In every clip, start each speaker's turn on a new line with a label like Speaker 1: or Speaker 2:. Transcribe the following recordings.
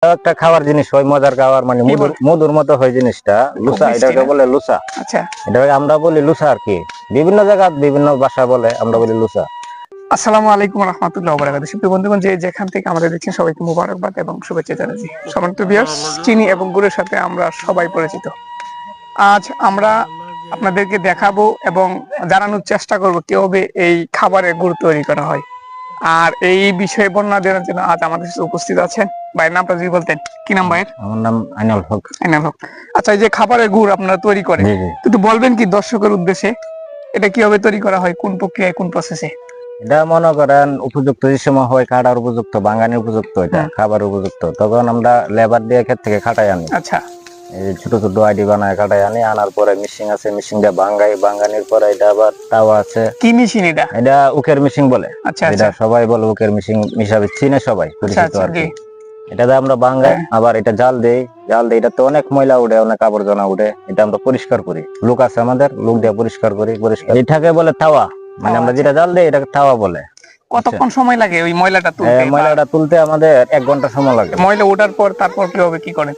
Speaker 1: এটাও একটা খাবার জিনিস হয়, মজার খাবার, মানে মধুর মতো হয় জিনিসটা। লুচা, এটাকে বলে লুচা।
Speaker 2: আচ্ছা,
Speaker 1: এটাকে আমরা বলি লুচা আর কি। বিভিন্ন জায়গায় বিভিন্ন ভাষা বলে, আমরা বলি লুচা।
Speaker 2: আসসালামু আলাইকুম রাহমাতুল্লাহি ওয়া বারাকাতুহু। সুপ্রিয় বন্ধুগণ, যে যেখান থেকে আমাদের দেখছেন সবাইকে মুবারকবাদ এবং শুভেচ্ছা জানাচ্ছি। সম্মানিত ভিউয়ার্স, চিনি এবং গুড়ের সাথে আমরা সবাই পরিচিত। আজ আমরা আপনাদেরকে দেখাবো এবং জানানোর চেষ্টা করব কিভাবে এই খাবারের গুড় তৈরি করা হয়। আর এই বিষয়ে বর্ণনা দেওয়ার জন্য আজ আমাদের সাথে উপস্থিত আছেন ভাইয়ের নামটা যদি বলতেন। কি নাম ভাইয়ের?
Speaker 1: আমার নাম আইনাল হক।
Speaker 2: আইনাল হক। আচ্ছা, এই যে খাবারের গুড় আপনারা তৈরি করেন,
Speaker 1: জি জি।
Speaker 2: একটু বলবেন কি দর্শকের উদ্দেশ্যে এটা কিভাবে তৈরি করা হয়, কোন প্রক্রিয়ায়, কোন প্রসেসে?
Speaker 1: এটা মনে করেন উপযুক্ত যে সময় হয়, কাটার উপযুক্ত, বাঙানির উপযুক্ত, এটা খাবার উপযুক্ত, তখন আমরা লেবার দিয়ে ক্ষেত থেকে খাটাই আনি।
Speaker 2: আচ্ছা,
Speaker 1: এই যে ছোট ছোট আইডি বানায় কাটাই আনি, আনার পরে মিশিং আছে, মিশিং দিয়ে বাঙ্গাই, বাঙ্গানির পরে এটা আবার তাওয়া আছে।
Speaker 2: কি মেশিন এটা?
Speaker 1: এটা উকের মিশিং বলে।
Speaker 2: আচ্ছা
Speaker 1: এটা
Speaker 2: আচ্ছা
Speaker 1: সবাই বলে উকের মিশিং হিসাবে চিনে সবাই, পরিচিত
Speaker 2: আচ্ছা,
Speaker 1: আর কি।
Speaker 2: জি।
Speaker 1: এটা দিয়ে আমরা বাঙ্গাই, আবার এটা জাল দেই। জাল দিয়ে এটাতে অনেক ময়লা উঠে, অনেক আবর্জনা উঠে, এটা আমরা পরিষ্কার করি। লোক আছে আমাদের, লোক দিয়ে পরিষ্কার করি। পরিষ্কার এটাকে বলে তাওয়া, মানে আমরা যেটা জাল দেই এটাকে তাওয়া বলে।
Speaker 2: কতক্ষণ সময় লাগে ওই ময়লাটা তুলতে?
Speaker 1: ময়লাটা তুলতে আমাদের 1 ঘন্টা সময় লাগে।
Speaker 2: ময়লা ওঠার পর তারপর কিভাবে কি করেন?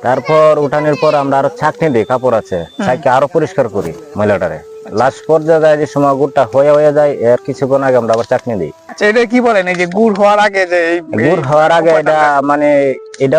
Speaker 1: তারপর উঠানোর পর আমরা আরো ছাঁকনি দিই, কাপড় আছে, ছাঁকে আরো পরিষ্কার করি ময়লাটারে। লাস্ট পর্যায়ে যায় যে সময় গুড়টা হয়ে যায়, এর কিছুক্ষণ আগে আমরা আবার চাকনি দিই।
Speaker 2: আচ্ছা, এটা কি বলেন এই যে গুড় হওয়ার আগে যে
Speaker 1: গুড় হওয়ার আগে এটা মানে এটা